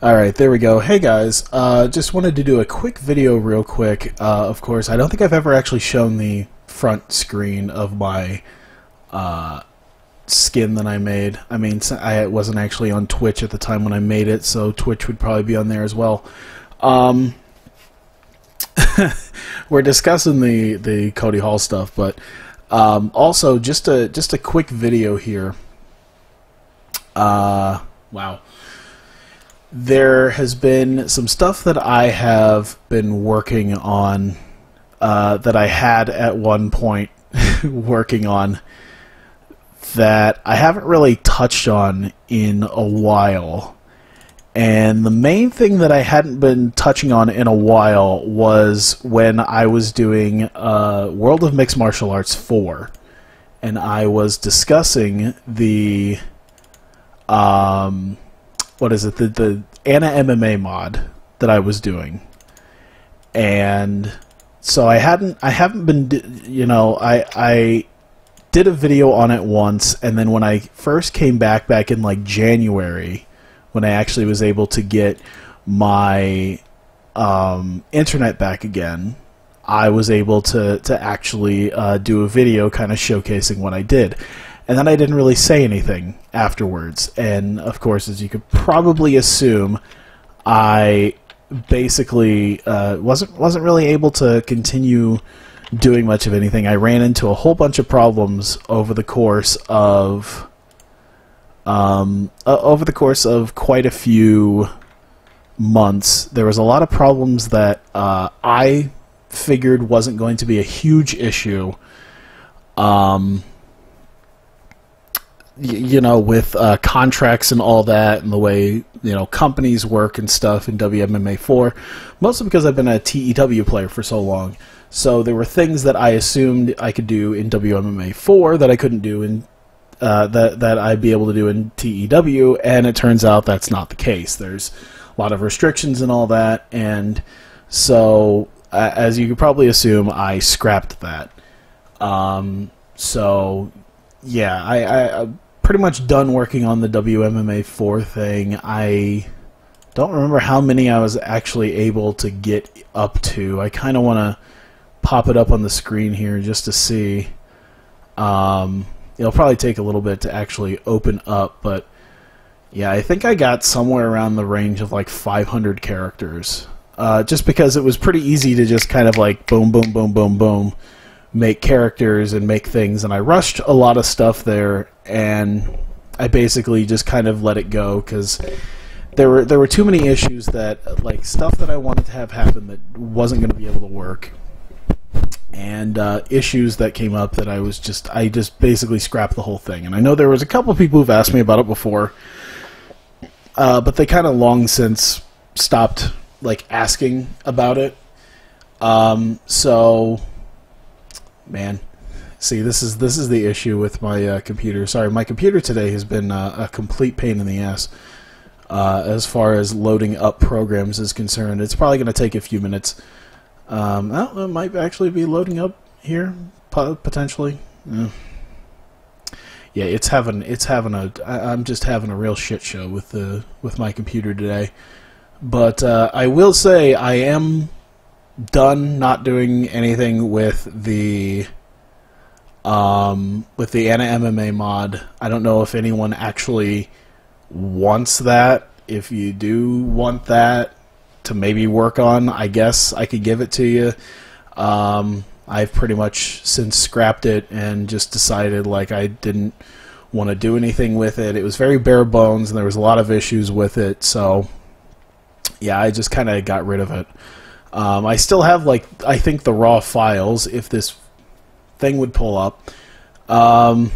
Alright, there we go. Hey guys, just wanted to do a quick video real quick. Of course, I don't think I've ever actually shown the front screen of my skin that I made. I mean, I wasn't actually on Twitch at the time when I made it, so Twitch would probably be on there as well. We're discussing the Cody Hall stuff, but also just a quick video here. Wow. There has been some stuff that I have been working on, that I had at one point working on, that I haven't really touched on in a while. And the main thing that I hadn't been touching on in a while was when I was doing World of Mixed Martial Arts 4. And I was discussing the what is it? The AniMMA mod that I was doing, and so I haven't been, you know, I did a video on it once, and then when I first came back in like January, when I actually was able to get my internet back again, I was able to actually do a video kind of showcasing what I did. And then I didn't really say anything afterwards. And of course, as you could probably assume, I basically wasn't really able to continue doing much of anything. I ran into a whole bunch of problems over the course of quite a few months. There was a lot of problems that I figured wasn't going to be a huge issue. You know, with contracts and all that, and the way, you know, companies work and stuff in WMMA 4, mostly because I've been a TEW player for so long. So there were things that I assumed I could do in WMMA 4 that I couldn't do in that I'd be able to do in TEW, and it turns out that's not the case. There's a lot of restrictions and all that, and so as you could probably assume, I scrapped that. So yeah, I pretty much done working on the WMMA 4 thing. I don't remember how many I was actually able to get up to. I kind of want to pop it up on the screen here just to see. It'll probably take a little bit to actually open up, but yeah, I think I got somewhere around the range of like 500 characters. Just because it was pretty easy to just kind of like boom, boom, boom, boom, boom, make characters and make things, and I rushed a lot of stuff there, and I basically just kind of let it go because there were too many issues that, like, stuff that I wanted to have happen that wasn't going to be able to work, and issues that came up that I just basically scrapped the whole thing. And I know there was a couple people who've asked me about it before, but they kind of long since stopped like asking about it. So man, see, this is the issue with my computer. Sorry, my computer today has been a complete pain in the ass as far as loading up programs is concerned. It's probably going to take a few minutes. It might actually be loading up here potentially. Yeah, I'm just having a real shit show with my computer today. But I will say I am done not doing anything with the AniMMA mod. I don't know if anyone actually wants that. If you do want that to maybe work on, I guess I could give it to you. I've pretty much since scrapped it and just decided like I didn't want to do anything with it. It was very bare bones and there was a lot of issues with it, so yeah, I just kind of got rid of it. I still have, like, I think the raw files, if this thing would pull up. I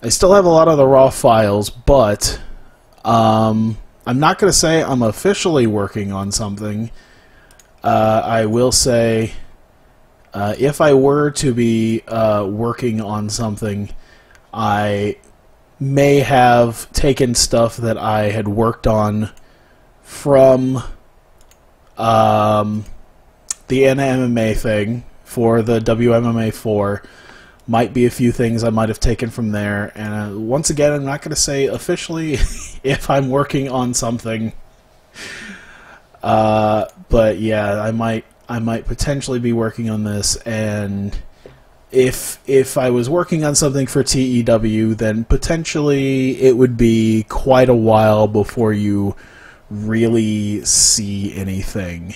still have a lot of the raw files, but I'm not going to say I'm officially working on something. I will say if I were to be working on something, I may have taken stuff that I had worked on from the AniMMA thing for the WMMA 4. Might be a few things I might have taken from there, and once again, I'm not going to say officially if I'm working on something. But yeah, I might potentially be working on this, and if I was working on something for TEW, then potentially it would be quite a while before you really see anything,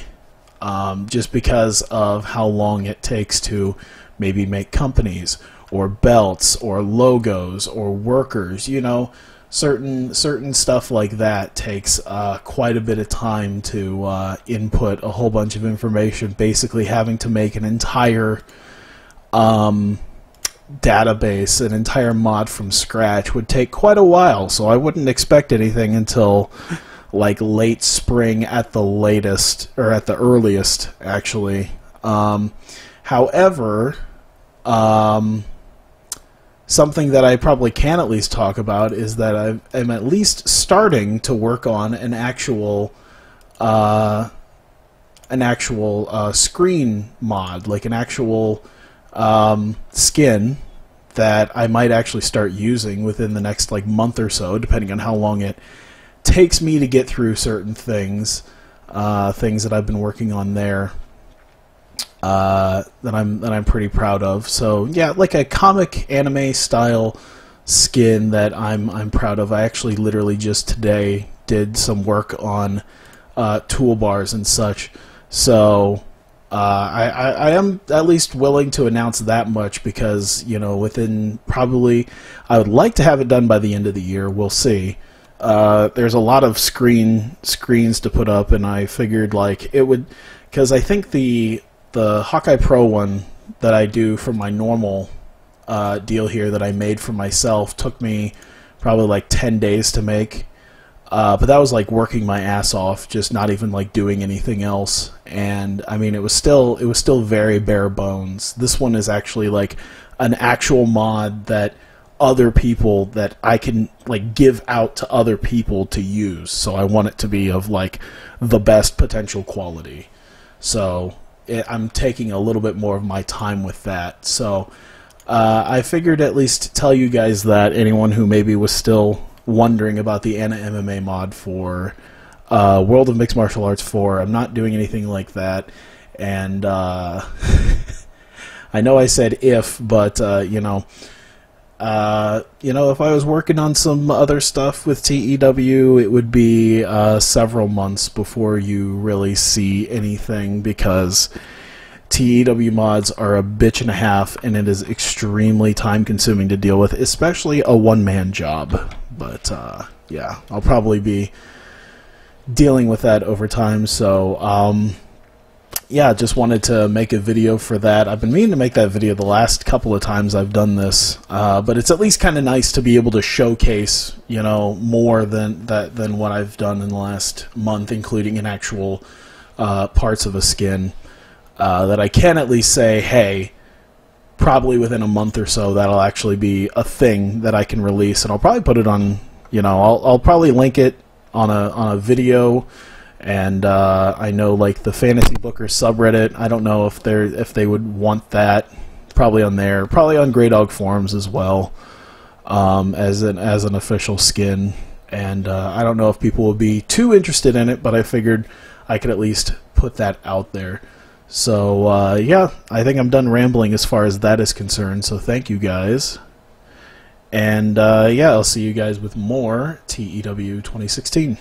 just because of how long it takes to maybe make companies or belts or logos or workers. You know, certain stuff like that takes quite a bit of time to input a whole bunch of information. Basically having to make an entire database, an entire mod from scratch, would take quite a while, so I wouldn't expect anything until like late spring at the latest, or at the earliest, actually. However, something that I probably can at least talk about is that I am at least starting to work on an actual screen mod, like an actual skin that I might actually start using within the next like month or so, depending on how long it takes me to get through certain things, things that I've been working on there, that I'm pretty proud of. So yeah, like a comic anime style skin that I'm proud of. I actually literally just today did some work on toolbars and such. So I am at least willing to announce that much, because, you know, within probably, I would like to have it done by the end of the year. We'll see. There's a lot of screens to put up, and I figured like it would, because I think the Hawkeye Pro one that I do for my normal deal here that I made for myself took me probably like 10 days to make. But that was like working my ass off, just not even like doing anything else. And I mean, it was still very bare bones. This one is actually like an actual mod that other people, that I can like give out to other people to use. So I want it to be of like the best potential quality. So I'm taking a little bit more of my time with that. So I figured at least tell you guys that, anyone who maybe was still wondering about the AniMMA mod for World of Mixed Martial Arts 4. I'm not doing anything like that, and I know I said if, but you know, if I was working on some other stuff with TEW, it would be several months before you really see anything, because TEW mods are a bitch and a half, and it is extremely time consuming to deal with, especially a one-man job. But yeah, I'll probably be dealing with that over time. So yeah, just wanted to make a video for that. I've been meaning to make that video the last couple of times I've done this, but it's at least kind of nice to be able to showcase, you know, more than what I've done in the last month, including an actual parts of a skin. That I can at least say, hey, probably within a month or so that'll actually be a thing that I can release, and I'll probably put it on, you know, I'll probably link it on a video, and I know like the Fantasy Booker subreddit, I don't know if they would want that, probably on there, probably on Grey Dog forums as well, as an official skin, and I don't know if people will be too interested in it, but I figured I could at least put that out there. So, yeah, I think I'm done rambling as far as that is concerned, so thank you guys. And, yeah, I'll see you guys with more TEW 2016.